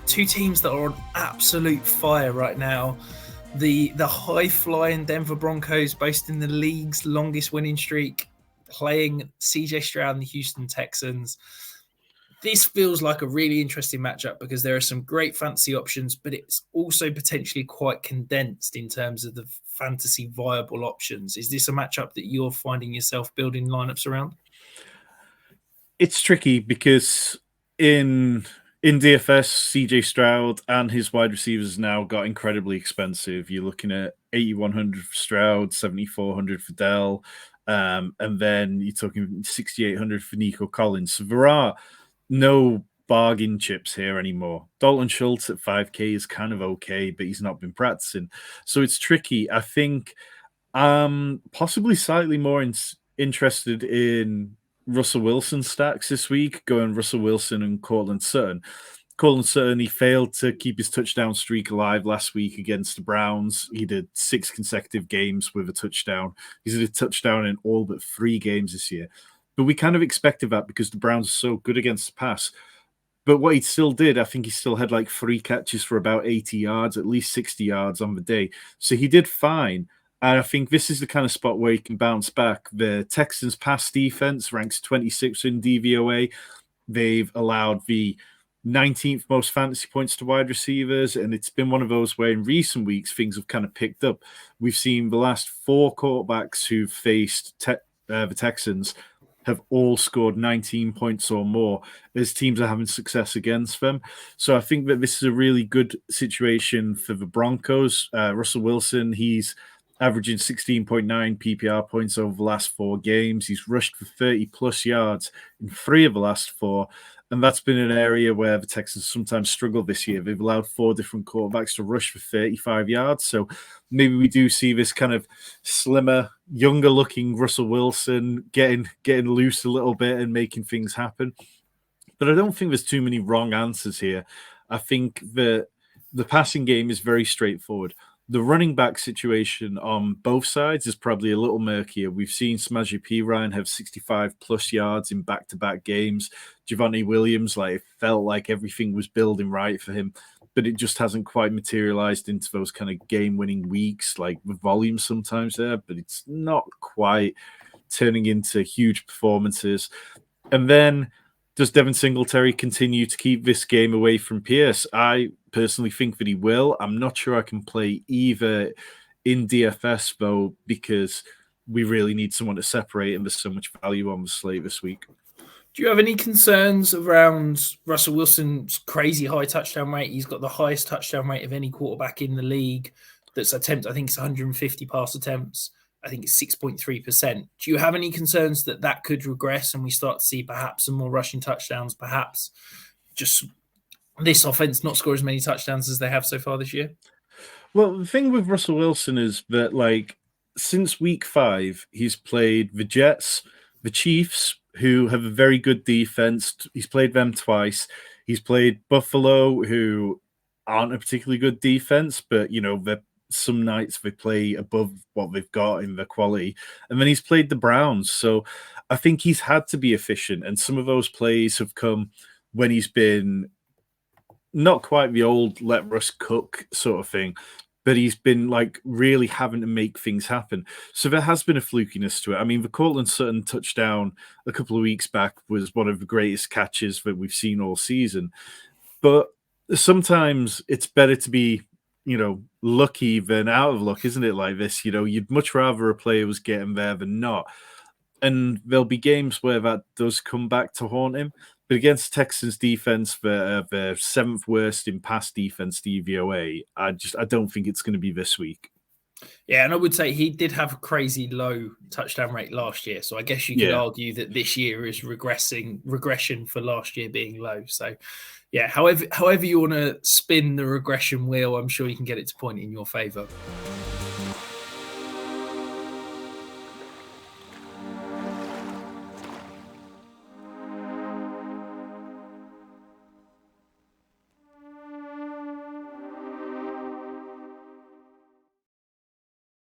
two teams that are on absolute fire right now. The high-flying Denver Broncos, boasting the league's longest winning streak, playing CJ Stroud and the Houston Texans. This feels like a really interesting matchup because there are some great fantasy options, but it's also potentially quite condensed in terms of the fantasy viable options. Is this a matchup that you're finding yourself building lineups around? It's tricky because in DFS, CJ Stroud and his wide receivers now got incredibly expensive. You're looking at 8,100 for Stroud, 7,400 for Dell, and then you're talking 6,800 for Nico Collins. So there are no bargain chips here anymore. Dalton Schultz at 5K is kind of okay, but he's not been practicing. So it's tricky. I think I'm possibly slightly more interested in Russell Wilson stacks this week, going Russell Wilson and Cortland Sutton. Cortland Sutton, he failed to keep his touchdown streak alive last week against the Browns. He did 6 consecutive games with a touchdown. He's had a touchdown in all but 3 games this year. But we kind of expected that because the Browns are so good against the pass. But what he still did, I think he still had like 3 catches for about 80 yards, at least 60 yards on the day. So he did fine. And I think this is the kind of spot where he can bounce back. The Texans' pass defense ranks 26th in DVOA. They've allowed the 19th most fantasy points to wide receivers, and it's been one of those where in recent weeks things have kind of picked up. We've seen the last 4 quarterbacks who've faced the Texans have all scored 19 points or more as teams are having success against them. So I think that this is a really good situation for the Broncos. Russell Wilson, he's averaging 16.9 PPR points over the last 4 games. He's rushed for 30-plus yards in 3 of the last 4, and that's been an area where the Texans sometimes struggle this year. They've allowed 4 different quarterbacks to rush for 35 yards, so maybe we do see this kind of slimmer, younger-looking Russell Wilson getting loose a little bit and making things happen. But I don't think there's too many wrong answers here. I think the passing game is very straightforward. The running back situation on both sides is probably a little murkier. We've seen Samaje Perine have 65-plus yards in back-to-back games. Javonte Williams, it felt like everything was building right for him, but it just hasn't quite materialized into those kind of game-winning weeks, like the volume sometimes there, but it's not quite turning into huge performances. And then does Devin Singletary continue to keep this game away from Pierce? I personally think that he will. I'm not sure I can play either in DFS, though, because we really need someone to separate, and there's so much value on the slate this week. Do you have any concerns around Russell Wilson's crazy high touchdown rate? He's got the highest touchdown rate of any quarterback in the league that's attempted. I think it's 150 pass attempts. I think it's 6.3%. Do you have any concerns that could regress and we start to see perhaps some more rushing touchdowns, perhaps just this offense not score as many touchdowns as they have so far this year? Well, the thing with Russell Wilson is that, since week 5, he's played the Jets, the Chiefs, who have a very good defense. He's played them twice. He's played Buffalo, who aren't a particularly good defense, but, some nights they play above what they've got in the quality. And then he's played the Browns. So I think he's had to be efficient. And some of those plays have come when he's been not quite the old let Russ cook sort of thing, but he's been really having to make things happen. So there has been a flukiness to it. I mean, the Cortland Sutton touchdown a couple of weeks back was one of the greatest catches that we've seen all season. But sometimes it's better to be lucky than out of luck, isn't it? Like this, you'd much rather a player was getting there than not. And there'll be games where that does come back to haunt him. But against Texans defense, the 7th worst in pass defense DVOA, I don't think it's going to be this week. Yeah, and I would say he did have a crazy low touchdown rate last year. So I guess you could argue that this year is regression for last year being low. So yeah, however you want to spin the regression wheel, I'm sure you can get it to point in your favor.